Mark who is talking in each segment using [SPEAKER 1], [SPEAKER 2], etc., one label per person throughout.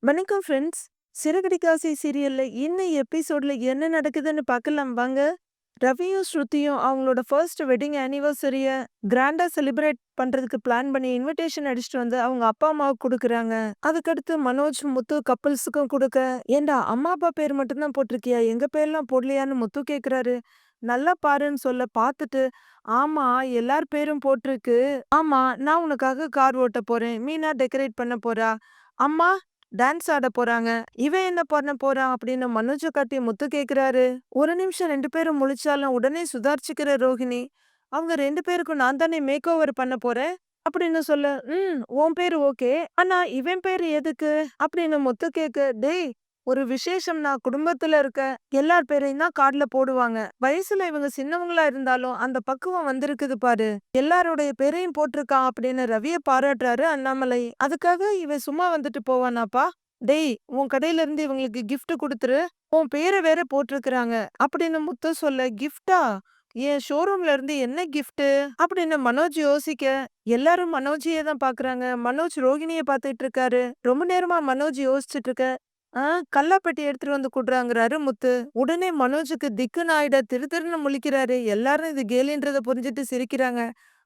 [SPEAKER 1] வணக்கம் ஃப்ரெண்ட்ஸ். சிறகடிக்க ஆசை சீரியல்ல இன்னும் எபிசோட்ல என்ன நடக்குதுன்னு பார்க்கலாம் வாங்க. ரவியும் ஸ்ருதியும் அவங்களோட ஃபர்ஸ்ட் வெட்டிங் ஆனிவர்சரிய கிராண்டா செலிப்ரேட் பண்றதுக்கு பிளான் பண்ணி இன்விடேஷன் அடிச்சுட்டு வந்து அவங்க அப்பா அம்மாவுக்கு கொடுக்குறாங்க. அதுக்கடுத்து மனோஜ் முத்து கப்பிள்ஸுக்கும் கொடுக்க, ஏண்டா அம்மா அப்பா பேர் மட்டும்தான் போட்டிருக்கியா, எங்க பேர்லாம் போடலையான்னு முத்து கேக்குறாரு. நல்லா பாருன்னு சொல்ல பார்த்துட்டு, ஆமா எல்லார் பேரும் போட்டிருக்கு. ஆமா நான் உனக்காக கார் ஓட்ட போறேன், மீனா டெக்கரேட் பண்ண போறா, அம்மா டான்ஸ் ஆட போறாங்க. இவன் என்ன பண்ண போறான் அப்படின்னு மனோஜ காட்டி முத்து கேக்குறாரு. ஒரு நிமிஷம் 2 பேரும் முழிச்சாலும் உடனே சுதாரிச்சுக்கிற ரோஹிணி, அவங்க 2 பேருக்கும் நான் தானே மேக் ஓவர் பண்ண போறேன் அப்படின்னு சொல்ல, உன் பேரு ஓகே. ஆனா இவன் பேரு எதுக்கு அப்படின்னு முத்து கேக்க, டேய் ஒரு விசேஷம்னா குடும்பத்துல இருக்க எல்லார் பேரையும் தான் கார்டுல போடுவாங்க. வயசுல இவங்க சின்னவங்களா இருந்தாலும் அந்த பக்குவம் வந்திருக்குது பாரு. எல்லாருடைய பேரையும் போட்டிருக்கான் அப்படின்னு ரவிய பாராட்டுறாரு அண்ணாமலை. அதுக்காக இவன் சும்மா வந்துட்டு போவானாப்பா? டேய் உன் கடையில இருந்து இவங்களுக்கு gift குடுத்துரு, உன் பேரை வேற போட்டிருக்கிறாங்க அப்படின்னு முத்து சொல்ல, கிஃப்டா? என் ஷோரூம்ல இருந்து என்ன gift அப்படின்னு மனோஜ் யோசிக்க, எல்லாரும் மனோஜையே தான் பாக்குறாங்க. மனோஜ் ரோகிணிய பாத்துட்டு இருக்காரு. ரொம்ப நேரமா மனோஜ் யோசிச்சுட்டு இருக்க, ஆ கல்லாப்பெட்டி எடுத்துட்டு வந்து குடுறாங்கறாரு முத்து. உடனே மனோஜுக்கு திக்குன்னு ஆயிட திரு திருன்னு முழிக்கிறாரு. எல்லாரும் இது கேலின்றத புரிஞ்சுட்டு சிரிக்கிறாங்க.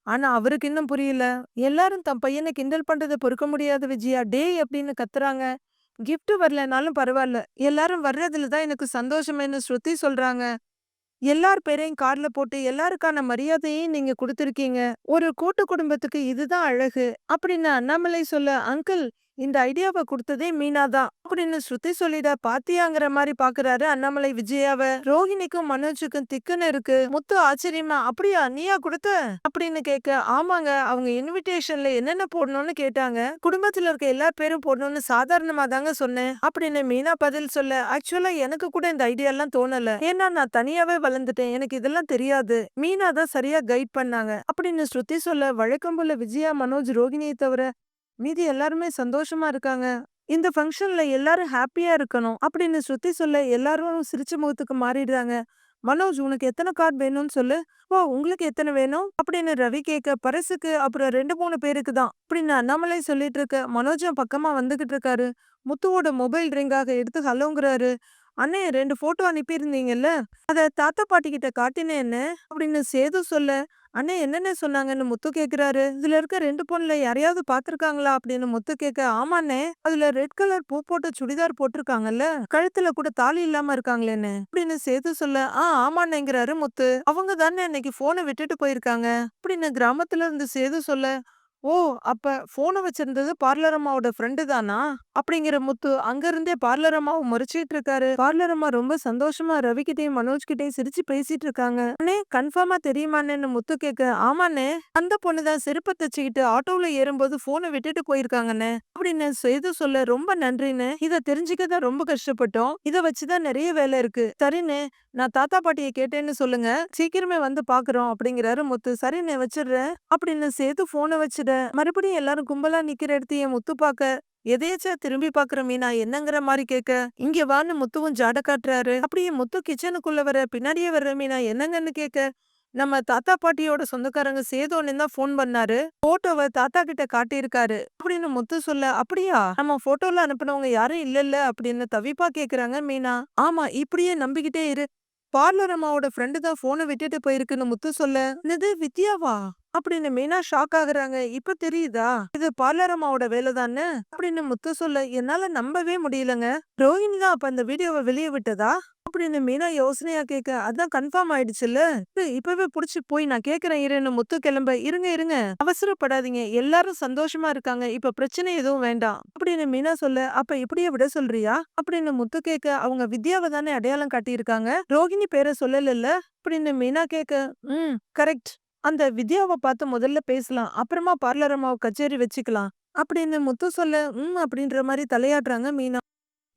[SPEAKER 1] ஆனா அவருக்கு இன்னும் புரியல. எல்லாரும் தன் பையன கிண்டல் பண்றத பொறுக்க முடியாத விஜயா, டேய் அப்படின்னு கத்துறாங்க. கிஃப்ட் வரலனாலும் பரவாயில்ல, எல்லாரும் வர்றதுல தான் எனக்கு சந்தோஷமேன்னு ஸ்ருதி சொல்றாங்க. எல்லார் பேரையும் கார்ல போட்டு எல்லாருக்கான மரியாதையும் நீங்க குடுத்திருக்கீங்க. ஒரு கூட்டு குடும்பத்துக்கு இதுதான் அழகு அப்படின்னு அண்ணாமலை சொல்ல, அங்கிள் இந்த ஐடியாவ குடுத்ததே மீனா தான் அப்படின்னு ஸ்ருதி சொல்லிட, பாத்தியாங்கிற மாதிரி பாக்குறாரு அண்ணாமலை விஜயாவ. ரோஹிணிக்கும் மனோஜுக்கும் திக்குன்னு இருக்கு. முத்து ஆச்சரியமா, அப்படியா நீயா குடுத்த அப்படின்னு கேட்க, ஆமாங்க அவங்க இன்விடேஷன்ல என்னென்ன போடணும்னு கேட்டாங்க, குடும்பத்துல இருக்க எல்லார் பேரும் போடணும்னு சாதாரணமா தாங்க சொன்னேன் அப்படின்னு மீனா பதில் சொல்ல, ஆக்சுவலா எனக்கு கூட இந்த ஐடியா எல்லாம் தோணல, ஏன்னா நான் தனியாவே வளர்ந்துட்டேன், எனக்கு இதெல்லாம் தெரியாது, மீனா தான் சரியா கைட் பண்ணாங்க அப்படின்னு ஸ்ருதி சொல்ல, வழக்கம் போல விஜயா மனோஜ் ரோகிணியை தவிர மீதி எல்லாருமே சந்தோஷமா இருக்காங்க. இந்த ஃபங்க்ஷன்ல எல்லாரும் ஹாப்பியா இருக்கணும் அப்படின்னு ஸ்ருதி சொல்ல, எல்லாரும் சிரிச்ச முகத்துக்கு மாறிடுறாங்க. மனோஜ் உனக்கு எத்தனை கார்டு வேணும்னு சொல்லு. ஓ உங்களுக்கு எத்தனை வேணும் அப்படின்னு ரவி கேட்க, பரிசுக்கு அப்புறம் 2 3 பேருக்கு தான் அப்படின்னு அண்ணாமலை சொல்லிட்டு இருக்க, மனோஜும் பக்கமா வந்துகிட்டு இருக்காரு. முத்துவோட மொபைல் ரிங்காக எடுத்து ஹலோங்கிறாரு. அண்ணே 2 போட்டோ அனுப்பியிருந்தீங்கல்ல, அத தாத்தா பாட்டி கிட்ட காட்டினேன் என்ன அப்படின்னு சேது சொல்ல, அண்ணே என்னென்ன சொன்னாங்கன்னு முத்து கேக்குறாரு. இதுல இருக்க 2 பொண்ணுல யாரையாவது பாத்திருக்காங்களா அப்படின்னு முத்து கேட்க, ஆமாண்ணே அதுல ரெட் கலர் பூ போட்ட சுடிதார் போட்டிருக்காங்கல்ல, கழுத்துல கூட தாலி இல்லாம இருக்காங்களேன்னு அப்படின்னு சேது சொல்ல, ஆமாண்ணேங்கிறாரு முத்து. அவங்க தானே அன்னைக்கு போனை விட்டுட்டு போயிருக்காங்க அப்படின்னு கிராமத்துல இருந்து சேது சொல்ல, ஓ அப்ப போனை வச்சிருந்தது பார்லர் அம்மாவோட ஃப்ரெண்டு தானா அப்படிங்கிற முத்து அங்க இருந்தே பார்லர் அம்மாவை முறைச்சிட்டு இருக்காரு. பார்லர் அம்மா ரொம்ப சந்தோஷமா ரவிக்கிட்டையும் மனோஜ் கிட்டையும் சிரிச்சு பேசிட்டு இருக்காங்க. அண்ணே கன்ஃபார்மா தெரியுமான்னு முத்து கேட்க, ஆமாண்ணே அந்த பொண்ணுதான் செருப்பை தச்சுக்கிட்டு ஆட்டோல ஏறும்போது போனை விட்டுட்டு போயிருக்காங்கண்ணே அப்படின்னு சேது சொல்ல, ரொம்ப நன்றின்னு, இத தெரிஞ்சுக்க தான் ரொம்ப கஷ்டப்பட்டோம், இத வச்சுதான் நிறைய வேலை இருக்கு, சரிண்ணே நான் தாத்தா பாட்டியை கேட்டேன்னு சொல்லுங்க, சீக்கிரமே வந்து பாக்குறோம் அப்படிங்கிறாரு முத்து. சரிண்ணே வச்சிடுறேன் அப்படின்னு சேது போனை வச்சிட, மறுபடியும் எல்லாரும் கும்பலா நிக்கிற இடத்தையே முத்து பாக்க, எதேச்சா திரும்பி பாக்குற மீனா என்னங்கிற மாதிரி கேட்க, இங்க வான்னு முத்துவும் ஜாட காட்டுறாரு. அப்படியே முத்து கிச்சனுக்குள்ள வர, பின்னாடியே வர்ற மீனா என்னங்கன்னு கேட்க, நம்ம தாத்தா பாட்டியோட சொந்தக்காரங்க சேதோன்னு தான் போன் பண்ணாரு, போட்டோவை தாத்தா கிட்ட காட்டியிருக்காரு அப்படின்னு முத்து சொல்ல, அப்படியா நம்ம போட்டோல அனுப்புனவங்க யாரும் இல்லல்ல அப்படின்னு தவிப்பா கேக்குறாங்க மீனா. ஆமா இப்படியே நம்பிக்கிட்டே இரு, பார்லர் அம்மாவோட ஃப்ரெண்டு தான் போனை விட்டுட்டு போயிருக்குன்னு முத்து சொல்ல, என்னது வித்யாவா அப்படின்னு மீனா ஷாக் ஆகுறாங்க. இப்ப தெரியுதா இது பார்லர் அம்மாவோட வேலை தானே அப்படின்னு முத்து சொல்ல, என்னால நம்பவே முடியலங்க, ரோஹிணி தான் அப்ப அந்த வீடியோவை வெளியே விட்டதா அப்படின்னு மீனா யோசனையா கேட்க, அதான் கன்ஃபார்ம் ஆயிடுச்சுல்ல, இப்பவே புடிச்சு போய் நான் கேக்குறேன் இருன்னு முத்து கிளம்ப, இருங்க இருங்க அவசரப்படாதீங்க, எல்லாரும் சந்தோஷமா இருக்காங்க, இப்ப பிரச்சனை எதுவும் வேண்டாம் அப்படின்னு மீனா சொல்ல, அப்ப இப்படியே விட சொல்றியா அப்படின்னு முத்து கேட்க, அவங்க வித்யாவை தானே அடையாளம் காட்டியிருக்காங்க, ரோகிணி பேரை சொல்லல அப்படின்னு மீனா கேட்க, கரெக்ட், அந்த வித்யாவை பார்த்து முதல்ல பேசலாம், அப்புறமா பார்லர் அம்மாவை கச்சேரி வச்சுக்கலாம் அப்படின்னு முத்து சொல்ல, அப்படின்ற மாதிரி தலையாடுறாங்க மீனா.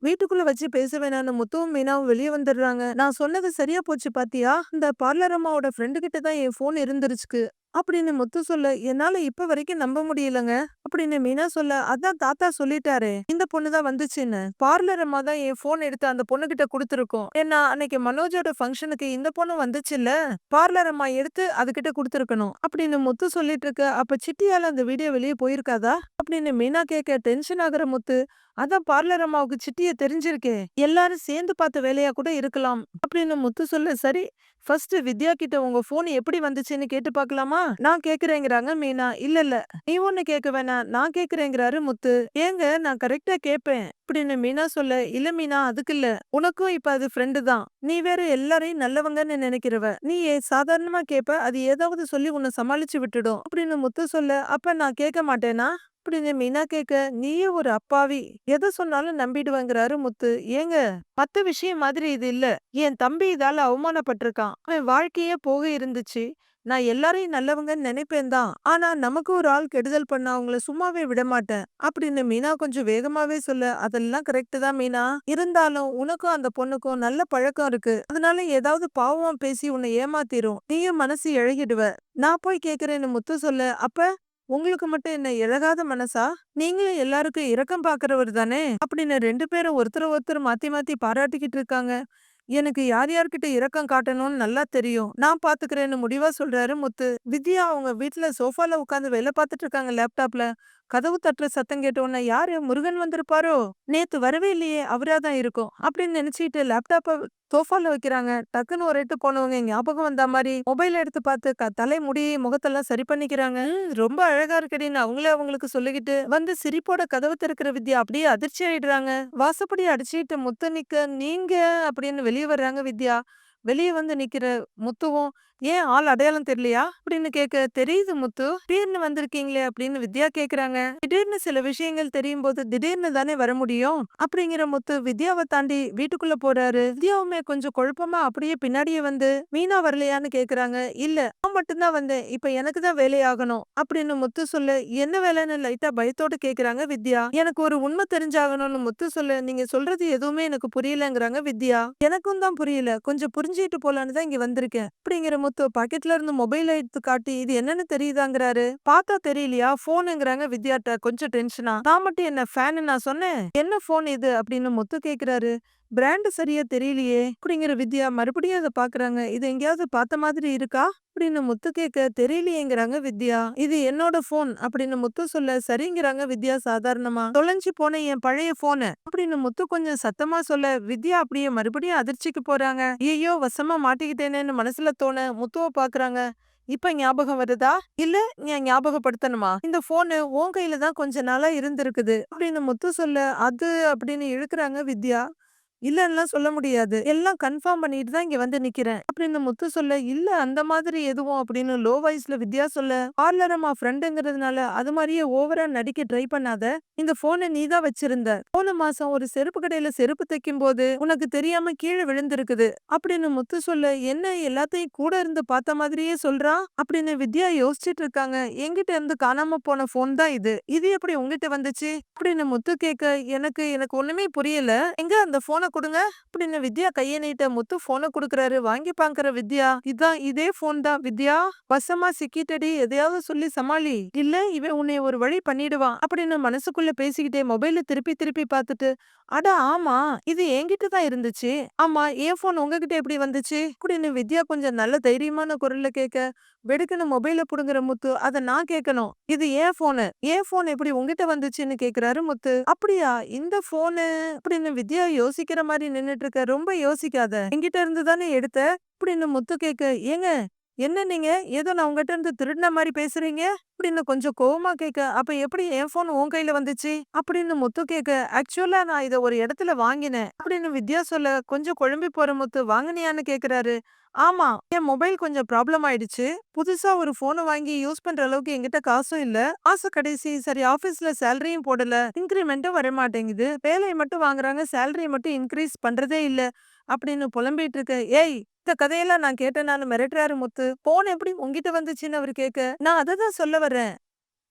[SPEAKER 1] வீட்டுக்குள்ள வச்சு பேச வேணாம்னு முத்துவும் மீனாவும் வெளியே வந்துடுறாங்க. நான் சொன்னது சரியா போச்சு பாத்தியா, இந்த பார்லர் அம்மாவோட ஃப்ரெண்டு கிட்ட தான் என் போன் இருந்துருச்சு, அப்படின்னு முத்து சொல்ல, என்னால இப்ப வரைக்கும் நம்ப முடியலங்க. அப்படின்னு மீனா சொல்ல, அதான் தாத்தா சொல்லிட்டாரே, இந்த பொண்ணு தான் வந்துச்சுன்னு. பார்லர் அம்மா தான் என் ஃபோன் எடுத்து அந்த பொண்ணுகிட்ட குடுத்துருக்கோம். ஏன்னா அன்னைக்கு மனோஜோட ஃபங்ஷனுக்கு இந்த பொண்ணு வந்துச்சுல்ல, பார்லர் அம்மா எடுத்து அதுகிட்ட குடுத்துருக்கணும். அப்படின்னு முத்து சொல்லிட்டு இருக்க, அப்ப சிட்டியால அந்த வீடியோ வெளிய போயிருக்காதா? அப்படின்னு மீனா கேட்க டென்ஷன் ஆகுற முத்து, அதான் பார்லர் அம்மாவுக்கு சிட்டிய தெரிஞ்சிருக்கே. எல்லாரும் சேர்ந்து பார்த்த வேலையா கூட இருக்கலாம். அப்படின்னு முத்து சொல்ல, சரி ஃபர்ஸ்ட் வித்யா கிட்ட உங்க ஃபோன் எப்படி வந்துச்சுன்னு கேட்டு பார்க்கலாமா? நான் கேக்குறேங்கிறாங்க மீனா. இல்ல இல்ல நீ ஒண்ணு கேட்க வேணாம். நான் கேக்குறேங்கிறாரு முத்து. ஏங்க நான் கரெக்ட்டா கேட்பேன். அப்படின்னு மீனா சொல்ல, இல்ல மீனா அதுக்கு இல்ல. உனக்கும் இப்ப அது ஃப்ரெண்டு தான். நீ வேற எல்லாரையும் நல்லவங்கன்னு நினைக்கிறவ. நீ சாதாரணமா கேப்ப. அது ஏதாவது சொல்லி உன்னை சமாளிச்சு விட்டுடும். அப்படின்னு முத்து சொல்ல, அப்ப நான் கேட்க மாட்டேனா? அப்படின்னு மீனா கேட்க, நீயே ஒரு அப்பாவி. எதை சொன்னாலும் நம்பிடுவேங்கிறாரு முத்து. ஏங்க மத்த விஷயம் மாதிரி இது இல்ல. என் தம்பி இதால அவமானப்பட்டிருக்கான். அவன் வாழ்க்கையே போக இருந்துச்சு. நான் எல்லாரையும் நல்லவங்கன்னு நினைப்பேன் தான். ஆனா நமக்கு ஒரு ஆள் கெடுதல் பண்ணா அவங்கள சும்மாவே விட மாட்டேன். அப்படின்னு மீனா கொஞ்சம் வேகமாவே சொல்ல, அதெல்லாம் கரெக்ட் தான் மீனா. இருந்தாலும் உனக்கும் அந்த பொண்ணுக்கும் நல்ல பழக்கம் இருக்கு. அதனால ஏதாவது பாவமா பேசி உன்னை ஏமாத்திரும். நீயும் மனசு இழகிடுவ. நான் போய் கேக்குறேன்னு முத்து சொல்ல, அப்ப உங்களுக்கு மட்டும் என்ன இழகாத மனசா? நீங்களும் எல்லாருக்கும் இரக்கம் பாக்குறவர் தானே? அப்படின்னு 2 பேரும் ஒருத்தர ஒருத்தர் மாத்தி மாத்தி பாராட்டிக்கிட்டு இருக்காங்க. எனக்கு யார் யார்கிட்ட இரக்கம் காட்டணும்னு நல்லா தெரியும். நான் பாத்துக்கிறேன்னு முடிவா சொல்றாரு முத்து. வித்யா அவங்க வீட்ல சோஃபால உட்கார்ந்து வேலை பார்த்துட்டு இருக்காங்க லேப்டாப்ல. கதவு தட்டுற சத்தம் கேட்ட உடனே யாரு முருகன் வந்திருப்பாரோ? நேத்து வரவே இல்லையே, அவரா தான் இருக்கும் அப்படின்னு நினைச்சிட்டு லேப்டாப்ப சோஃபால வைக்கிறாங்க. டக்குன்னு ஒரு எட்டு போனவங்க ஞாபகம் வந்த மாதிரி மொபைல் எடுத்து பார்த்து தலை முடி முகத்தெல்லாம் சரி பண்ணிக்கிறாங்க. ரொம்ப அழகா இருக்கடின்னு அவங்களே அவங்களுக்கு சொல்லிக்கிட்டு வந்து சிரிப்போட கதவு திறக்கிற வித்யா அப்படியே அதிர்ச்சி ஆயிடுறாங்க. வாசப்படி அடிச்சுட்டு முத்து நிக்க, நீங்க அப்படின்னு வெளியே வர்றாங்க வித்யா. வெளியே வந்து நிக்கிற முத்துவும், ஏன் ஆள் அடையாளம் தெரியலையா அப்படின்னு கேட்க, தெரியுது முத்து, திடீர்னு வந்திருக்கீங்களே அப்படின்னு வித்யா கேக்குறாங்க. திடீர்னு சில விஷயங்கள் தெரியும் போது திடீர்னு தானே வர முடியும். அப்படிங்கிற முத்து வித்யாவை தாண்டி வீட்டுக்குள்ள போறாரு. வித்யாவுமே கொஞ்சம் குழப்பமா அப்படியே பின்னாடியே வந்து, மீனா வரலையான்னு கேக்குறாங்க. இல்ல நான் மட்டும்தான் வந்தேன். இப்ப எனக்கு தான் வேலையாகணும் அப்படின்னு முத்து சொல்ல, என்ன வேலைன்னு லைட்டா பயத்தோட கேக்குறாங்க வித்யா. எனக்கு ஒரு உண்மை தெரிஞ்சாகணும்னு முத்து சொல்ல, நீங்க சொல்றது எதுவுமே எனக்கு புரியலங்கிறாங்க வித்யா. எனக்கும் தான் புரியல. கொஞ்சம் புரிஞ்சுட்டு போலான்னு தான் இங்க வந்திருக்கேன். அப்படிங்கிற முத்து பாக்கெட்ல இருந்து மொபைல் எடுத்து காட்டி, இது என்னன்னு தெரியுதாங்கிறாரு. பார்த்தா தெரியலையா போனுங்கிறாங்க வித்யாட்ட கொஞ்சம் டென்ஷனா. நான் மட்டும் என்ன ஃபேன் நான் சொன்னேன். என்ன போன் இது அப்படின்னு முத்து கேக்குறாரு. பிராண்ட் சரியா தெரியலையே அப்படிங்கிற வித்யா மறுபடியும் அதை பாக்குறாங்க. இது எங்கேயாவது பார்த்த மாதிரி இருக்கா அப்படின்னு முத்து கேட்க, தெரியலையேங்கிறாங்க வித்யா. இது என்னோட போன் அப்படின்னு முத்து சொல்ல, சரிங்கிறாங்க வித்யா சாதாரணமா. தொலைஞ்சு போன என் பழைய போனு அப்படின்னு முத்து கொஞ்சம் சத்தமா சொல்ல, வித்யா அப்படியே மறுபடியும் அதிர்ச்சிக்கு போறாங்க. ஐயோ வசமா மாட்டிக்கிட்டேனேன்னு மனசுல தோண முத்துவ பாக்குறாங்க. இப்ப ஞாபகம் வருதா? இல்ல ஞாபகப்படுத்தணுமா? இந்த போனு உன் கையில தான் கொஞ்ச நாளா இருந்திருக்குது அப்படின்னு முத்து சொல்ல, அது அப்படின்னு இழுக்குறாங்க வித்யா. இல்லன்னுலாம் சொல்ல முடியாது. எல்லாம் கன்ஃபார்ம் பண்ணிட்டு தான் இங்க வந்து நிக்கிறேன். அப்படின்னு முத்து சொல்ல, இல்ல அந்த மாதிரி எதுவும் அப்படின்னு லோ வாய்ஸ்ல வித்யா சொல்ல, பார்லர் அம்மா ஃப்ரெண்டுங்கிறதுனால அது மாதிரியே ஓவரா நடிக்க ட்ரை பண்ணாத. இந்த போனை நீ தான் வச்சிருந்த. போன மாசம் ஒரு செருப்பு கடையில செருப்பு தைக்கும் போது உனக்கு தெரியாம கீழே விழுந்திருக்குது அப்படின்னு முத்து சொல்ல, என்ன எல்லாத்தையும் கூட இருந்து பார்த்த மாதிரியே சொல்றான் அப்படின்னு வித்யா யோசிச்சுட்டு இருக்காங்க. என்கிட்ட இருந்து காணாம போன போன் தான் இது. இது எப்படி உங்ககிட்ட வந்துச்சு அப்படின்னு முத்து கேட்க, எனக்கு எனக்கு ஒண்ணுமே புரியல. எங்க அந்த போனை கொடுங்க அப்படின்னு வித்யா கையை நீட்ட முத்து போனை கொடுக்கறாரு. வாங்கி பாக்குற வித்யா, இதான் இதே போன் தான் வித்யா. வசமா சிக்கிட்டடி, எதையாவது சொல்லி சமாளி. இல்ல இவன் உன்னை ஒரு வழி பண்ணிடுவான் அப்படின்னு மனசுக்குள்ள பேசிக்கிட்டே மொபைல திருப்பி திருப்பி பார்த்துட்டு, அட ஆமா இது என்கிட்ட தான் இருந்துச்சு. ஆமா என் போன் உங்ககிட்ட எப்படி வந்துச்சு அப்படின்னு வித்யா கொஞ்சம் நல்ல தைரியமான குரல்ல கேட்க, வெடுக்குன்னு மொபைல புடுங்குற முத்து, அத நான் கேட்கணும். இது என் போன் எப்படி உங்ககிட்ட வந்துச்சுன்னு கேக்குறாரு முத்து. அப்படியா இந்த போனு அப்படின்னு வித்யா யோசிக்கிற மாதிரி நின்னுட்டு இருக்க. ரொம்ப யோசிக்காத, என்கிட்ட இருந்து தானே எடுத்த அப்படின்னு முத்து கேட்க, ஏங்க என்ன நீங்க ஏதோ நான் உங்ககிட்ட இருந்து திருடின மாதிரி பேசுறீங்க அப்படின்னு கொஞ்சம் கோவமா கேட்க, அப்ப எப்படி என் போன் உன் கையில வந்துச்சு அப்படின்னு முத்து கேட்க, ஆக்சுவலா நான் இத ஒரு இடத்துல வாங்கினேன் அப்படின்னு வித்யா சொல்ல, கொஞ்சம் குழம்பி போற முத்து, வாங்கினியான்னு கேக்குறாரு. ஆமா என் மொபைல் கொஞ்சம் ப்ராப்ளம் ஆயிடுச்சு. புதுசா ஒரு போனை வாங்கி யூஸ் பண்ற அளவுக்கு என்கிட்ட காசும் இல்ல. மாச கடைசி சரி ஆபீஸ்ல சேலரியும் போடல, இன்கிரிமெண்ட்டும் வர மாட்டேங்குது. வேலையை மட்டும் வாங்குறாங்க, சேலரி மட்டும் இன்க்ரீஸ் பண்றதே இல்ல அப்படின்னு புலம்பிட்டு இருக்க. ஏய் இந்த கதையெல்லாம் நான் கேட்டேனான்னு மிரட்டுறாரு முத்து. போன் எப்படி உங்ககிட்ட வந்துச்சுன்னு அவர் கேட்க, நான் அதை தான் சொல்ல வர்றேன்.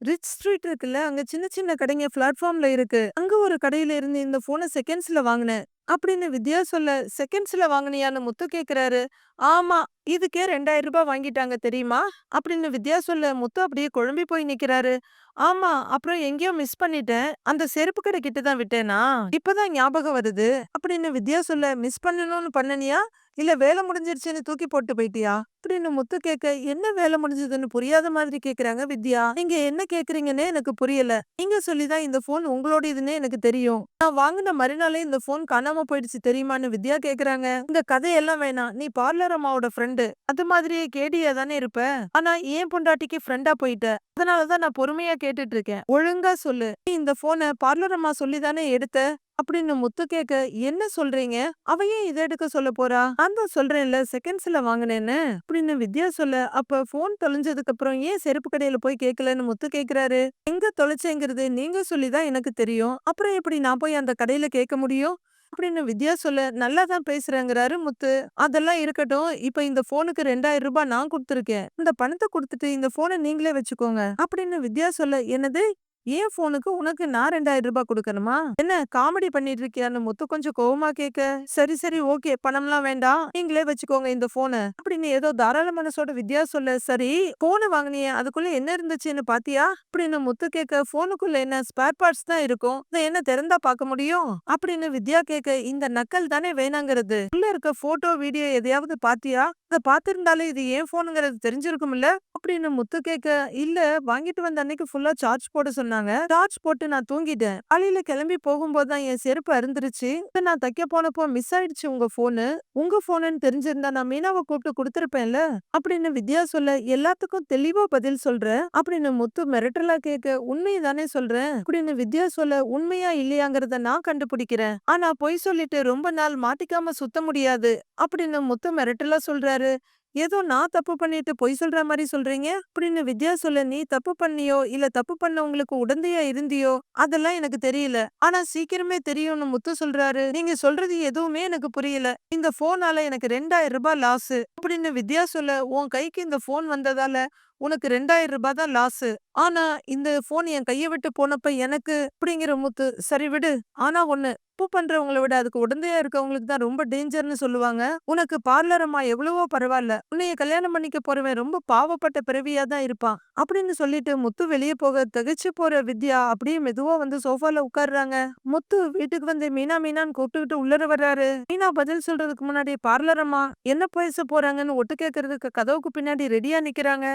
[SPEAKER 1] ரிச் ஸ்ட்ரீட் இருக்குல்ல, அங்க சின்ன சின்ன கடைங்க பிளாட்ஃபார்ம்ல இருக்கு. அங்க ஒரு கடையில இருந்து இந்த ஃபோன செகண்ட்ஸ்ல வாங்குனேன். அப்படின்னு வித்யா சொல்ல, செகண்ட்ஸ்ல வாங்குனியான்னு முத்து கேக்குறாரு. ஆமா, இதுக்கே ரூ. 2000 வாங்கிட்டாங்க தெரியுமா? அப்படின்னு வித்யா சொல்ல, முத்து அப்படியே குழம்பி போய் நிக்கிறாரு. ஆமா, அப்புறம் எங்கேயோ மிஸ் பண்ணிட்டேன். அந்த செருப்பு கடை கிட்ட தான் விட்டேனா? இப்பதான் ஞாபகம் வருது. அப்படின்னு வித்யா சொல்ல, மிஸ் பண்ணணும்னு பண்ணனியா? இல்ல வேலை முடிஞ்சிருச்சுன்னு தூக்கி போட்டு போயிட்டியா? அப்படின்னு முத்து கேட்க, என்ன வேலை முடிஞ்சதுன்னு புரியாத மாதிரி கேக்குறாங்க வித்யா. நீங்க என்ன கேக்குறீங்கன்னே எனக்கு புரியல. நீங்க சொல்லிதான் இந்த போன் உங்களோடதுன்னு எனக்கு தெரியும். நான் வாங்குன மறுநாளே இந்த போன் காணாம போயிடுச்சு தெரியுமான்னு வித்யா கேக்குறாங்க. இந்த கதையெல்லாம் வேணாம். நீ பார்லர் அம்மாவோட ஃப்ரெண்டு. அது மாதிரியே கேடியா தானே இருப்ப. ஆனா ஏன் பொண்டாட்டிக்கு ஃப்ரெண்டா போயிட்ட. அதனாலதான் நான் பொறுமையா கேட்டுட்டு இருக்கேன். ஒழுங்கா சொல்லு. நீ இந்த போனை பார்லர் அம்மா சொல்லிதானே எடுத்த? அப்படின்னு முத்து கேக்க, என்ன சொல்றீங்க? அவ ஏன் இத எடுக்க சொல்ல போறா? நான் தான் சொல்றேன்ல செகண்ட்ஸ்ல வாங்குனேன்னு அப்படின்னு வித்யா சொல்ல, அப்ப போன் தொலைஞ்சதுக்கு அப்புறம் ஏன் செருப்பு கடையில போய் கேட்கலன்னு முத்து கேக்குறாரு. எங்க தொலைச்சேங்கிறது நீங்க சொல்லிதான் எனக்கு தெரியும். அப்புறம் எப்படி நான் போய் அந்த கடையில கேட்க முடியும்? அப்படின்னு வித்யா சொல்ல, நல்லா தான் பேசுறேங்கிறாரு முத்து. அதெல்லாம் இருக்கட்டும். இப்ப இந்த போனுக்கு ரூ. 2000 நான் குடுத்துருக்கேன். இந்த பணத்தை கொடுத்துட்டு இந்த போனை நீங்களே வச்சுக்கோங்க அப்படின்னு வித்யா சொல்ல, என்னது? ஏன் போனுக்கு உனக்கு நான் ரூ. 2000 கொடுக்கணுமா? என்ன காமெடி பண்ணிட்டு இருக்கியான்னு முத்து கொஞ்சம் கோவமா கேட்க, சரி சரி ஓகே, பணம்லாம் வேண்டாம், நீங்களே வச்சுக்கோங்க இந்த போனை அப்படின்னு ஏதோ தாராள மனசோட வித்யா சொல்ல, சரி போனை வாங்கினியே அதுக்குள்ள என்ன இருந்துச்சுன்னு பாத்தியா? அப்படின்னு முத்து கேட்க, போனுக்குள்ள என்ன ஸ்பேர் பார்ட்ஸ் தான் இருக்கும், இதை என்ன திறந்தா பார்க்க முடியும் அப்படின்னு வித்யா கேட்க, இந்த நக்கல் தானே வேணாங்கிறது. உள்ள இருக்க போட்டோ வீடியோ எதையாவது பாத்தியா? அத பாத்திருந்தாலே இது ஏன் போனுங்கிறது தெரிஞ்சிருக்கும்ல அப்படின்னு முத்து கேட்க, இல்ல வாங்கிட்டு வந்த அன்னைக்கு ஃபுல்லா சார்ஜ் போட சொன்னாங்க. சார்ஜ் போட்டு நான் தூங்கிட்டேன். காலையில கிளம்பி போகும்போது தான் என் செருப்பு அறுந்துருச்சு. நான் தைக்க போனப்போ மிஸ் ஆயிடுச்சு உங்க போனு. உங்க போனுன்னு தெரிஞ்சிருந்தா நான் மீனாவை கூப்பிட்டு கொடுத்திருப்பேன்ல அப்படின்னு வித்யா சொல்ல, எல்லாத்துக்கும் தெளிவா பதில் சொல்றேன் அப்படின்னு முத்து மிரட்டலா கேட்க, உண்மையை தானே சொல்றேன் அப்படின்னு வித்யா சொல்ல, உண்மையா இல்லையாங்கிறத நான் கண்டுபிடிக்கிறேன். ஆனா பொய் சொல்லிட்டு ரொம்ப நாள் மாட்டிக்காம சுத்த முடியாது அப்படின்னு முத்து மிரட்டலா சொல்றாரு. ஏதோ நான் தப்பு பண்ணிட்டு பொய் சொல்ற மாரி சொல்றீங்க அப்படின்னு வித்யா சொல்ல, நீ தப்பு பண்ணியோ இல்ல தப்பு பண்ணவங்களுக்கு உடந்தையா இருந்தியோ அதெல்லாம் எனக்கு தெரியல. ஆனா சீக்கிரமே தெரியும்னு முத்து சொல்றாரு. நீங்க சொல்றது எதுவுமே எனக்கு புரியல. இந்த போனால எனக்கு ரூ. 2000 லாஸ் அப்படின்னு வித்யா சொல்ல, உன் கைக்கு இந்த போன் வந்ததால உனக்கு ரூ. 2000 தான் லாஸ். ஆனா இந்த போன் என் கைய விட்டு போனப்ப எனக்கு அப்படிங்கிற முத்து, சரி விடு. ஆனா ஒண்ணு, தப்பு பண்றவங்கள விட அதுக்கு உடந்தையா இருக்கவங்களுக்கு தான் ரொம்ப டேஞ்சர்னு சொல்லுவாங்க. உனக்கு பார்லர் அம்மா எவ்வளவோ பரவாயில்ல. உன்னைய கல்யாணம் பண்ணிக்க போறவன் ரொம்ப பாவப்பட்ட பிறவியா தான் இருப்பான் அப்படின்னு சொல்லிட்டு முத்து வெளியே போக, திகைச்சு போற வித்யா அப்படியே மெதுவா வந்து சோஃபால உட்கார்றாங்க. முத்து வீட்டுக்கு வந்து மீனா மீனான்னு கூப்பிட்டுக்கிட்டு உள்ளர வர்றாரு. மீனா பதில் சொல்றதுக்கு முன்னாடி பார்லர் அம்மா என்ன பேச போறாங்கன்னு ஒட்டு கேட்கறதுக்கு கதவுக்கு பின்னாடி ரெடியா நிக்கிறாங்க.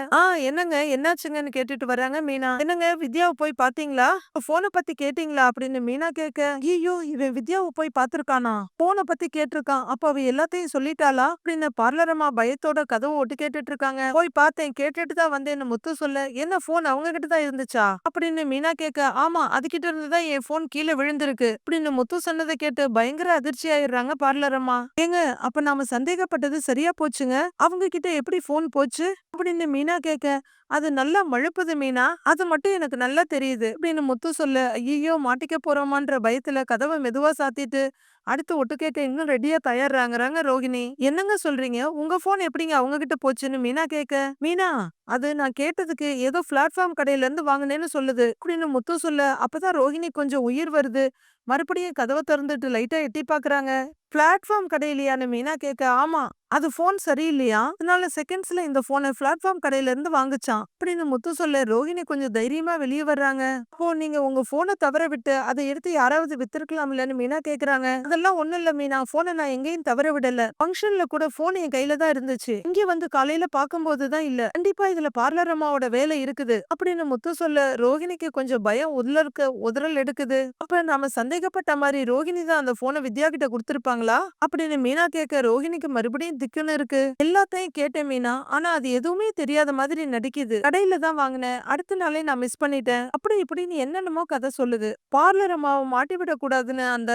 [SPEAKER 1] என்னங்க என்னாச்சுங்கன்னு கேட்டுட்டு வராங்க மீனா. என்னங்க வித்யாவை போய் பாத்தீங்களா? போனை பத்தி கேட்டீங்களா அப்படின்னு மீனா கேட்க, ஐயோ இவன் வித்யாவை போய் பாத்திருக்கானா? போனை பத்தி கேட்டிருக்கான். அப்ப அவ எல்லாத்தையும் சொல்லிட்டாளா அப்படின்னு பார்லர் அம்மா பயத்தோட கதவு ஒட்டு கேட்டுட்டு இருக்காங்க. போய் பார்த்தேன், கேட்டுட்டு தான் வந்தேன்னு முத்து சொல்ல, என்ன போன் அவங்க கிட்ட தான் இருந்துச்சா அப்படின்னு மீனா கேட்க, ஆமா அதுகிட்ட இருந்துதான் என் போன் கீழே விழுந்திருக்கு அப்படின்னு முத்து சொன்னதை கேட்டு பயங்கர அதிர்ச்சி ஆயிடுறாங்க பார்லர் அம்மா. ஏங்க அப்ப நாம சந்தேகப்பட்டது சரியா போச்சுங்க. அவங்க கிட்ட எப்படி போன் போச்சு அப்படின்னு மீனா கேட்க, அது நல்லா மழுப்புது மீனா, அது மட்டும் எனக்கு நல்லா தெரியுது அப்படின்னு முத்து சொல்ல, ஐயோ மாட்டிக்க போறோமான்ற பயத்துல கதவை மெதுவா சாத்திட்டு அடுத்து ஒட்டு கேட்க இன்னும் ரெடியா தயாராங்கறாங்க ரோகிணி. என்னங்க சொல்றீங்க? உங்க போன் எப்படிங்க அவங்க கிட்ட போச்சுன்னு மீனா கேட்க, மீனா அது நான் கேட்டதுக்கு ஏதோ பிளாட்ஃபார்ம் கடையில இருந்து வாங்கினேன்னு சொல்லுது அப்படின்னு முத்து சொல்ல, அப்பதான் ரோஹிணி கொஞ்சம் உயிர் வருது. மறுபடியும் கதவை திறந்துட்டு லைட்டா எட்டி பாக்குறாங்க. பிளாட்ஃபார்ம் கடையிலயான்னு மீனா கேட்க, ஆமா அது போன் சரியில்லையா, அதனால செகண்ட்ஸ்ல இந்த போனை பிளாட்ஃபார்ம் கடையில இருந்து வாங்குச்சான் அப்படின்னு முத்து சொல்ல, ரோஹிணி கொஞ்சம் தைரியமா வெளியே வர்றாங்க. அப்போ நீங்க உங்க போனை தவற விட்டு அதை எடுத்து யாராவது வித்திருக்கலாம் இல்லன்னு மீனா கேக்குறாங்க. அதெல்லாம் ஒண்ணும் இல்ல மீனா, போனை நான் எங்கேயும் தவற விடல. ஃபங்க்ஷன்ல கூட போன் என் கையில தான் இருந்துச்சு. இங்க வந்து காலையில பாக்கும்போது தான் இல்ல. கண்டிப்பா இதுல பார்லர் அம்மாவோட வேலை இருக்குது அப்படின்னு முத்து சொல்ல, ரோஹிணிக்கு கொஞ்சம் பயம் உதறல் எடுக்குது. அப்ப நாம சந்தேகப்பட்ட மாதிரி ரோஹிணி தான் அந்த போனை வித்யா கிட்ட கொடுத்திருப்பாங்களா அப்படின்னு மீனா கேட்க, ரோஹிணிக்கு மறுபடியும் திக்குன்னு இருக்கு. எல்லாத்தையும் கேட்டேன் மீனா, ஆனா அது எதுவுமே தெரியாத மாதிரி நடிக்குது. கடையில தான் வாங்கினேன், அடுத்த நாளே நான் மிஸ் பண்ணிட்டேன் அப்படி இப்படின்னு என்னென்னமோ கதை சொல்லுது. பார்லர் அம்மாவை மாட்டி விட கூடாதுன்னு அந்த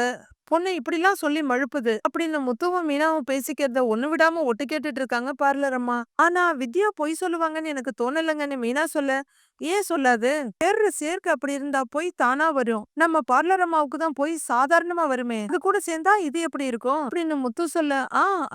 [SPEAKER 1] பொண்ணு இப்படிலாம் சொல்லி மழுப்புது அப்படின்னு முத்துவும் மீனாவும் பேசிக்கிறத ஒண்ணு விடாம ஒட்டு கேட்டுட்டு இருக்காங்க பார்லர் அம்மா. ஆனா வித்யா பொய் சொல்லுவாங்கன்னு எனக்கு தோணலங்கன்னு மீனா சொல்ல, ஏன் சொல்லாது? சேர்ற சேர்க்கை அப்படி இருந்தா பொய் தானா வரும். நம்ம பார்லர் அம்மாவுக்கு தான் பொய் சாதாரணமா வருமே, அது கூட சேர்ந்தா இது எப்படி இருக்கும் அப்படின்னு முத்து சொல்ல,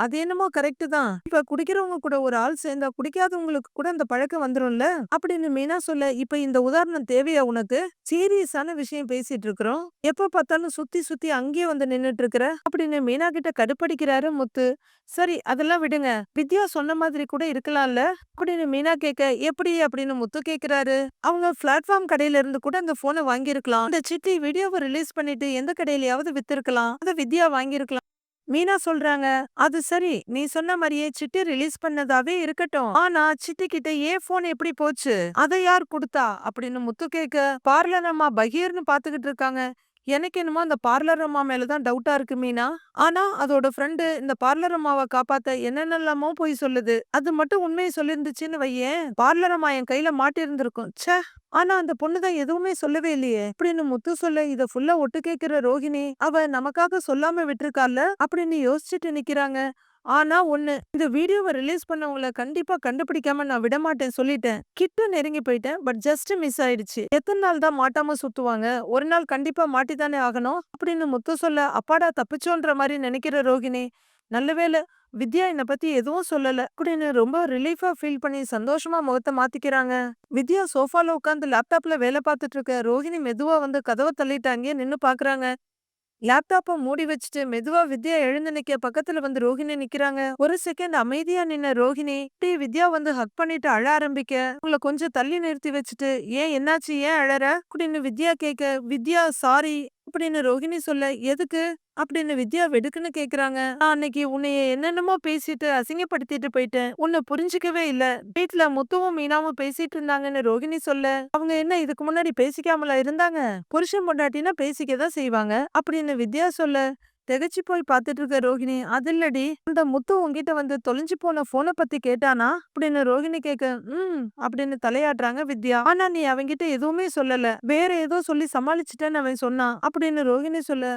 [SPEAKER 1] அது என்னமோ கரெக்ட் தான். இப்ப குடிக்கிறவங்க கூட ஒரு ஆள் சேர்ந்தா குடிக்காதவங்களுக்கு கூட அந்த பழக்கம் வந்துரும்ல அப்படின்னு மீனா சொல்ல, இப்ப இந்த உதாரணம் தேவையா உனக்கு? சீரியஸான விஷயம் பேசிட்டு இருக்கிறோம், எப்ப பார்த்தாலும் சுத்தி சுத்தி அங்கேயே வந்து நின்னுட்டு இருக்கிற அப்படின்னு மீனா கிட்ட கடுப்படிக்கிறாரு முத்து. சரி அதெல்லாம் விடுங்க, வித்யா சொன்ன மாதிரி கூட இருக்கலாம்ல அப்படின்னு மீனா கேட்க, எப்படி அப்படின்னு முத்து கேக்குறாரு. அவங்க பிளாட்ஃபார்ம் கடையில இருந்து கூட அந்த போனை வாங்கியிருக்கலாம், அந்த சிட்டி வீடியோவை ரிலீஸ் பண்ணிட்டு எந்த கடையிலயாவது வித்திருக்கலாம், அத வித்யா வாங்கியிருக்கலாம். மீனா சொல்றாங்க, அது சரி நீ சொன்ன மாதிரியே சிட்டி ரிலீஸ் பண்ணதாவே இருக்கட்டும், ஆனா சிட்டி கிட்ட ஏன் போன் எப்படி போச்சு, அதை யார் கொடுத்தா அப்படின்னு முத்து கேட்க, பார்லர் அம்மா பகீர்னு பாத்துக்கிட்டு இருக்காங்க. எனக்கு என்னமோ அந்த பார்லர் அம்மா மேலதான் டவுட்டா இருக்கு மீனா. ஆனா அதோட ஃப்ரெண்டு இந்த பார்லர் அம்மாவை காப்பாத்த என்னென்னலாமோ போய் சொல்லுது, அது மட்டும் உண்மையை சொல்லிருந்துச்சுன்னு வையேன், பார்லர் அம்மா என் கையில மாட்டிருந்திருக்கும். ச்சே, ஆனா அந்த பொண்ணுதான் எதுவுமே சொல்லவே இல்லையே அப்படின்னு முத்து சொல்ல, இத ஃபுல்லா ஒட்டு கேக்குற ரோகிணி, அவ நமக்காக சொல்லாம விட்டுருக்கால அப்படின்னு யோசிச்சுட்டு நிக்கிறாங்க. ஆனா ஒண்ணு, இந்த வீடியோவை ரிலீஸ் பண்ணவங்கள கண்டிப்பா கண்டுபிடிக்காம நான் விடமாட்டேன் சொல்லிட்டேன். கிட்ட நெருங்கி போயிட்டேன், பட் ஜஸ்ட் மிஸ் ஆயிடுச்சு. எத்தனை நாள் தான் மாட்டாம சுத்துவாங்க, ஒரு நாள் கண்டிப்பா மாட்டித்தானே ஆகணும் அப்படின்னு முத்து சொல்ல, அப்பாடா தப்பிச்சோன்ற மாதிரி நினைக்கிற ரோகிணி, நல்ல வேளை வித்யா என்னை பத்தி எதுவும் சொல்லல அப்படின்னு ரொம்ப ரிலீஃபா ஃபீல் பண்ணி சந்தோஷமா முகத்தை மாத்திக்கிறாங்க. வித்யா சோஃபால உட்காந்து லேப்டாப்ல வேலை பார்த்துட்டு இருக்க ரோஹிணி மெதுவா வந்து கதவை தள்ளிட்டாங்க, நின்னு பாக்குறாங்க. லேப்டாப்ப மூடி வச்சுட்டு மெதுவா வித்யா எழுந்து நிக்க பக்கத்துல வந்து ரோஹிணி நிக்கிறாங்க. ஒரு செகண்ட் அமைதியா நின்ன ரோஹிணி அப்படியே வித்யா வந்து ஹக் பண்ணிட்டு அழ ஆரம்பிக்க, உங்களை கொஞ்சம் தள்ளி நிறுத்தி வச்சுட்டு, ஏன் என்னாச்சு, ஏன் அழற அப்படின்னு வித்யா கேட்க, வித்யா சாரி அப்படின்னு ரோஹிணி சொல்ல, எதுக்கு அப்படின்னு வித்யா வெடுக்குன்னு கேக்குறாங்க. நான் அன்னைக்கு உன்னைய என்னென்னமோ பேசிட்டு அசிங்கப்படுத்திட்டு போயிட்டேன், உன்னை புரிஞ்சுக்கவே இல்ல. வீட்ல முத்துவும் மீனாவும் பேசிட்டு இருந்தாங்கன்னு ரோஹிணி சொல்ல, அவங்க என்ன இதுக்கு முன்னாடி பேசிக்காமலா இருந்தாங்க, புருஷன் பொண்டாட்டினா பேசிக்கதான் செய்வாங்க அப்படின்னு வித்யா சொல்ல, திகைச்சு போய் பார்த்துட்டு இருக்க ரோஹிணி, அது இல்லடி, அந்த முத்து உன்கிட்ட வந்து தொலைஞ்சு போன போனை பத்தி கேட்டானா அப்படின்னு ரோஹிணி கேட்க, அப்படின்னு தலையாட்டுறாங்க வித்யா. ஆனா நீ அவன்கிட்ட எதுவுமே சொல்லல, வேற ஏதோ சொல்லி சமாளிச்சுட்டேன்னு அவன் சொன்னான் அப்படின்னு ரோஹிணி சொல்ல,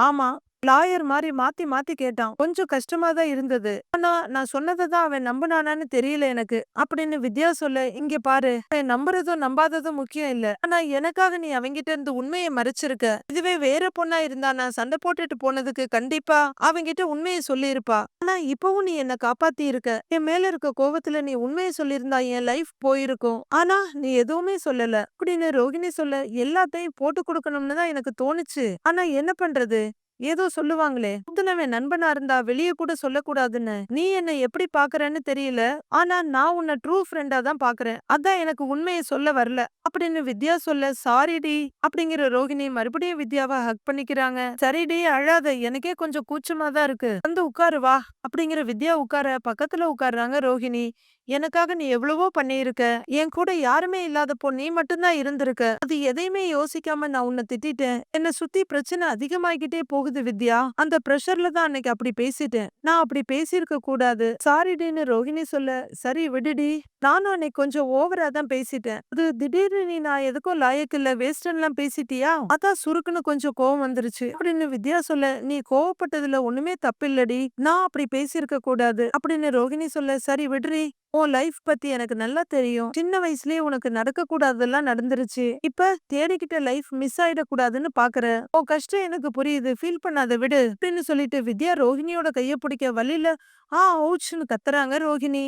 [SPEAKER 1] ஆமா, லாயர் மாதிரி மாத்தி மாத்தி கேட்டான், கொஞ்சம் கஷ்டமா தான் இருந்தது, ஆனா நான் சொன்னதை தான் அவன் நம்பினானான்னு தெரியல எனக்கு அப்படின்னு வித்யா சொல்ல, இங்க பாரு, அவன் நம்புறதும் நம்பாததும் முக்கியம் இல்ல, ஆனா எனக்காக நீ அவங்கிட்ட இருந்து உண்மையை மறைச்சிருக்க. இதுவே வேற பொண்ணா இருந்தா நான் சண்டை போட்டுட்டு போனதுக்கு கண்டிப்பா அவங்கிட்ட உண்மையை சொல்லி இருப்பா. ஆனா இப்பவும் நீ என்ன காப்பாத்தி இருக்க, என் மேல இருக்க கோவத்துல நீ உண்மையை சொல்லியிருந்தா என் லைஃப் போயிருக்கும், ஆனா நீ எதுவுமே சொல்லல அப்படின்னு ரோகிணி சொல்ல, எல்லாத்தையும் போட்டு கொடுக்கணும்னு தான் எனக்கு தோணுச்சு, ஆனா என்ன பண்றது, ஏதோ சொல்லுவாங்களே, முந்தினவன் நண்பனா இருந்தா வெளியே கூட சொல்லக்கூடாதுன்னு, நீ என்ன எப்படி பாக்குறன்னு தெரியல, ஆனா நான் உன்னை ட்ரூ ஃப்ரெண்டா தான் பாக்குறேன், அதான் எனக்கு உண்மையை சொல்ல வரல அப்படின்னு வித்யா சொல்ல, சாரிடி அப்படிங்கிற ரோகிணி மறுபடியும் வித்யாவை ஹக் பண்ணிக்கிறாங்க. சரிடி அழாத, எனக்கே கொஞ்சம் கூச்சமா தான் இருக்கு, வந்து உட்காரு வா அப்படிங்கிற வித்யா உட்கார பக்கத்துல உட்கார்றாங்க ரோகிணி. எனக்காக நீ எவ்வளவோ பண்ணியிருக்க, என் கூட யாருமே இல்லாதப்போ நீ மட்டும்தான் இருந்திருக்க, அது எதையுமே யோசிக்காம நான் உன்னை திட்டிட்டேன், என்னை சுத்தி பிரச்சனை அதிகமாகிட்டே போகுது வித்யா, அந்த பிரஷர்ல தான் அன்னைக்கு அப்படி பேசிட்டேன், நான் அப்படி பேசியிருக்க கூடாது, சாரிடின்னு ரோஹிணி சொல்ல, சரி விடுடி, நானும் அன்னைக்கு கொஞ்சம் ஓவரா தான் பேசிட்டேன், அது திடீர்னு நீ நான் எதுக்கும் லாயக்கு இல்ல வேஸ்ட்லாம் பேசிட்டியா, அதான் சுருக்குன்னு கொஞ்சம் கோவம் வந்துருச்சு அப்படின்னு வித்யா சொல்ல, நீ கோவப்பட்டதுல ஒண்ணுமே தப்பில்லடி, நான் அப்படி பேசியிருக்க கூடாது அப்படின்னு ரோஹிணி சொல்ல, சரி விடுறி, உன் லைஃப் பத்தி எனக்கு நல்லா தெரியும், சின்ன வயசுலயே உனக்கு நடக்க கூடாதெல்லாம் நடந்துருச்சு, இப்ப தேடிக்கிட்ட லைஃப் மிஸ் ஆயிடக்கூடாதுன்னு பாக்குற, உன் கஷ்டம் எனக்கு புரியுது, ஃபீல் பண்ணாத விடு அப்படின்னு சொல்லிட்டு வித்யா ரோஹிணியோட கைய பிடிக்க வழியில அவுச்சுன்னு கத்துறாங்க ரோஹிணி.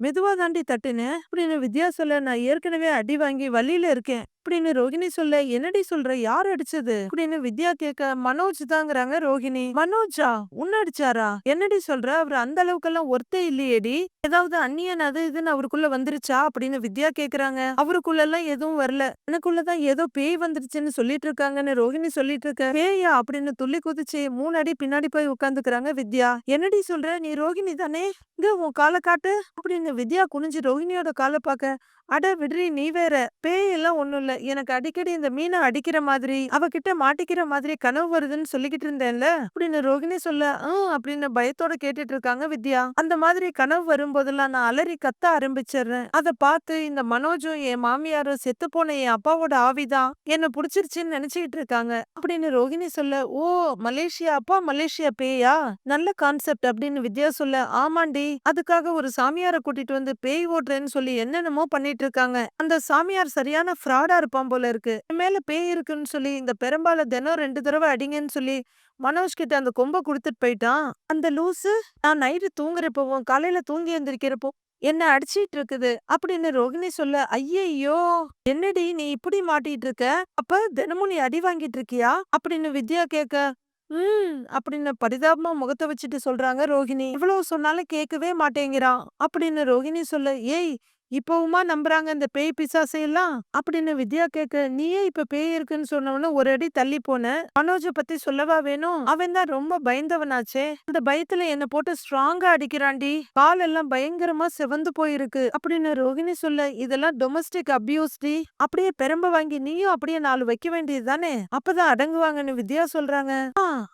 [SPEAKER 1] மெதுவா தாண்டி தட்டுன அப்படின்னு வித்யா சொல்ல, நான் ஏற்கனவே அடி வாங்கி வழியில இருக்கேன் அப்படின்னு ரோஹிணி சொல்ல, என்னடி சொல்ற, யார் அடிச்சது அப்படின்னு வித்யா கேட்க, மனோஜ் தாங்கிறாங்க ரோஹிணி. மனோஜா, உன்ன அடிச்சாரா, என்னடி சொல்ற, அவர் அந்த அளவுக்கெல்லாம் ஒர்த்தே இல்லையேடி, ஏதாவது அந்நியன் அது இதுன்னு அவருக்குள்ள வந்துருச்சா அப்படின்னு வித்யா கேக்குறாங்க. அவருக்குள்ள எல்லாம் எதுவும் வரல, எனக்குள்ளதான் ஏதோ பேய் வந்துருச்சுன்னு சொல்லிட்டு இருக்காங்கன்னு ரோஹிணி சொல்லிட்டு இருக்க, பேயா அப்படின்னு துள்ளி குதிச்சு 3 அடி பின்னாடி போய் உட்காந்துக்கிறாங்க வித்யா. என்னடி சொல்ற, நீ ரோஹிணி தானே, இங்க உன் காலை காட்டு அப்படின்னு வித்யா குனிஞ்சு ரோஹிணியோட காலை பார்க்க, அட விடுறி நீ வேற, பேய் எல்லாம் அதெல்லாம் ஒண்ணும் இல்ல. எனக்கு அடிக்கடி இந்த மீன அடிக்கிற மாதிரி, அவகிட்ட மாட்டிக்கிற மாதிரி கனவு வருதுன்னு சொல்லிக்கிட்டு இருந்தேன்ல, அப்படின்னு ரோகிணி சொல்ல, அப்படின்னு பயத்தோட கேட்டுட்டு இருக்காங்க வித்யா. அந்த மாதிரி கனவு வரும்போதெல்லாம் நான் அலறி கத்த ஆரம்பிச்சிடுறேன். அத பார்த்து இந்த மனோஜும் என் மாமியாரும் செத்துப்போன என் அப்பாவோட ஆவிதான் என்ன புடிச்சிருச்சுன்னு நினைச்சுக்கிட்டு இருக்காங்க. அப்படின்னு ரோகிணி சொல்ல, ஓ மலேசியா அப்பா மலேசியா பேயா? நல்ல கான்செப்ட் அப்படின்னு வித்யா சொல்ல, ஆமாண்டி. அதுக்காக ஒரு சாமியார கூட்டிட்டு வந்து பேய் ஓட்டுறேன்னு சொல்லி என்னென்னமோ பண்ணிட்டு இருக்காங்க. அந்த சாமியார் சரியான ஃப்ராடா இருப்பான் போல இருக்கு. என் மேல பேய் இருக்குன்னு சொல்லி இந்த பெரும்பால தினம் 2 தடவை அடிங்கன்னு சொல்லி மனோஜ் கிட்ட அந்த கொம்ப குடுத்துட்டு போயிட்டான். அந்த லூசு நான் நைட்டு தூங்குறப்பவும் காலையில தூங்கி எந்திரிக்கிறப்போ என்ன அடிச்சிட்டு இருக்குது அப்படின்னு ரோகிணி சொல்ல, ஐயையோ என்னடி நீ இப்படி மாட்டிட்டு இருக்க? அப்ப தினமும் நீ அடி வாங்கிட்டு இருக்கியா அப்படின்னு வித்யா கேட்க, அப்படின்னு பரிதாபமா முகத்த வச்சுட்டு சொல்றாங்க ரோகிணி. இவ்வளவு சொன்னாலும் கேட்கவே மாட்டேங்கிறான் அப்படின்னு ரோகிணி சொல்ல, ஏய் இப்பவுமா நம்புறாங்க இந்த பேய் பிசாசை எல்லாம் அப்படின்னு வித்யா கேட்க, நீயே இப்ப பேய் இருக்குன்னு சொன்னவன ஒரு அடி தள்ளி போன. மனோஜ பத்தி சொல்லவா வேணும்? அவன் தான் ரொம்ப பயந்தவனாச்சே. அந்த பயத்துல என்ன போட்டு ஸ்ட்ராங்கா அடிக்கிறான்டி. கால் எல்லாம் பயங்கரமா சிவந்து போயிருக்கு அப்படின்னு ரோகிணி சொல்ல, இதெல்லாம் டொமஸ்டிக் அபியூஸ் டி. அப்படியே பெரம்ப வாங்கி நீயும் அப்படியே 4 வைக்க வேண்டியது தானே, அப்பதான் அடங்குவாங்கன்னு வித்யா சொல்றாங்க.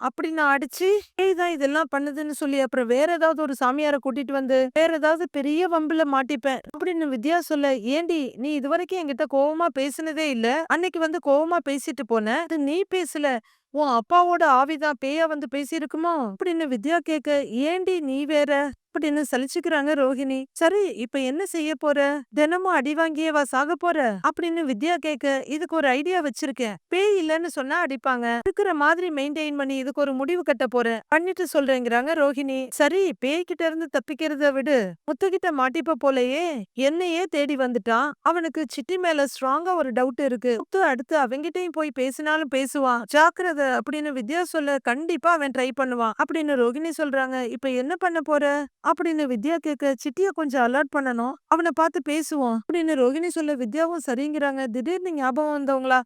[SPEAKER 1] அப்படி நான் அடிச்சு பேய் தான் இதெல்லாம் பண்ணுதுன்னு சொல்லி அப்புறம் வேற ஏதாவது ஒரு சாமியார கூட்டிட்டு வந்து வேற ஏதாவது பெரிய வம்புல மாட்டிப்பேன் அப்படின்னு வித்யா சொல்ல, ஏண்டி நீ இதுவரைக்கும் என்கிட்ட கோவமா பேசினதே இல்ல, அன்னைக்கு வந்து கோவமா பேசிட்டு போன, அது நீ பேசல, உன் அப்பாவோட ஆவிதான் பேயா வந்து பேசியிருக்குமோ அப்படின்னு வித்யா கேட்க, ஏண்டி நீ வேற அப்படின்னு சலிச்சுக்கிறாங்க ரோஹிணி. சரி இப்ப என்ன செய்ய போற? தினமும் அடி வாங்கியேவா சாக போற அப்படின்னு வித்யா கேட்க, இதுக்கு ஒரு ஐடியா வச்சிருக்கேன். பேய் இல்லன்னு சொன்னா அடிப்பாங்க, இருக்கிற மாதிரி மெயின்டைன் பண்ணி இதுக்கு ஒரு முடிவு கட்ட போறேன், பண்ணிட்டு சொல்றேங்கிறாங்க ரோஹிணி. சரி பேய் கிட்ட இருந்து தப்பிக்கிறத விடு, முத்துக்கிட்ட மாட்டிப்ப போலயே. என்னையே தேடி வந்துட்டான், அவனுக்கு சிட்டி மேல ஸ்ட்ராங்கா ஒரு டவுட் இருக்கு. முத்து அடுத்து அவங்கிட்டயும் போய் பேசினாலும் பேசுவான், ஜாக்கிரத அப்படின்னு வித்யா சொல்ல, கண்டிப்பா அவன் ட்ரை பண்ணுவான் அப்படின்னு ரோகிணி சொல்றாங்க. இப்ப என்ன பண்ண போற அப்படின்னு வித்யா கேட்க, சிட்டிய கொஞ்சம் அலர்ட் பண்ணணும், அவனை பார்த்து பேசுவோம் அப்படின்னு ரோகிணி சொல்ல, வித்யாவும் சரிங்கிறாங்க. திடீர்னு ஞாபகம் வந்தவங்களா,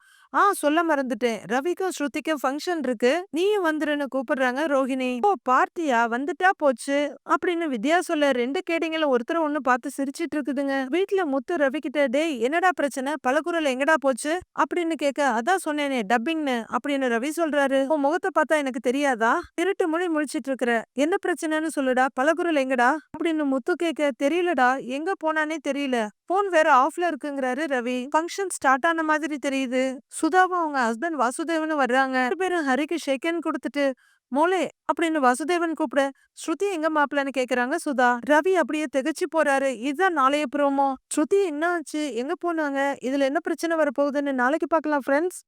[SPEAKER 1] சொல்ல மறந்துட்டேன், ரவிக்கும் ஸ்ருதிக்கும் ஃபங்க்ஷன் இருக்கு, நீயும் வந்துருன்னு கூப்பிடுறாங்க ரோகிணி. ஓ பார்ட்டியா, வந்துட்டா போச்சு அப்படின்னு வித்யா சொல்ல, 2 கேடிங்களும் ஒருத்தர் ஒண்ணு பார்த்து சிரிச்சிட்டு இருக்குதுங்க. வீட்டுல முத்து ரவி கிட்ட, டேய் என்னடா பிரச்சனை, பலகுரல் எங்கடா போச்சு அப்படின்னு கேட்க, அதான் சொன்னேனே டப்பிங்னு அப்படின்னு ரவி சொல்றாரு. உன் முகத்தை பார்த்தா எனக்கு தெரியாதா, திருட்டு மொழி முழிச்சிட்டு இருக்கிற, என்ன பிரச்சனைன்னு சொல்லுடா, பலகுரல் எங்கடா அப்படின்னு முத்து கேட்க, தெரியலடா எங்க போனானே தெரியல, போன் வேற ஆஃப்ல இருக்குங்கிறாரு ரவி. ஃபங்க்ஷன் ஸ்டார்ட் ஆன மாதிரி தெரியுது. சுதாவும் அவங்க ஹஸ்பண்ட் வாசுதேவனும் வர்றாங்க. 2 பேரும் ஹரிக்கு ஷேக் ஹேண்ட் கொடுத்துட்டு, மோளே அப்படின்னு வாசுதேவன் கூப்பிட, ஸ்ருதி எங்க மாப்பிள்ளன்னு கேக்குறாங்க சுதா. ரவி அப்படியே திகைச்சு போறாரு. இதுதான் நாளைய ப்ரோமோ. ஸ்ருதி என்ன ஆச்சு, எங்க போனாங்க, இதுல என்ன பிரச்சனை வரப்போகுதுன்னு நாளைக்கு பார்க்கலாம் ஃப்ரெண்ட்ஸ்.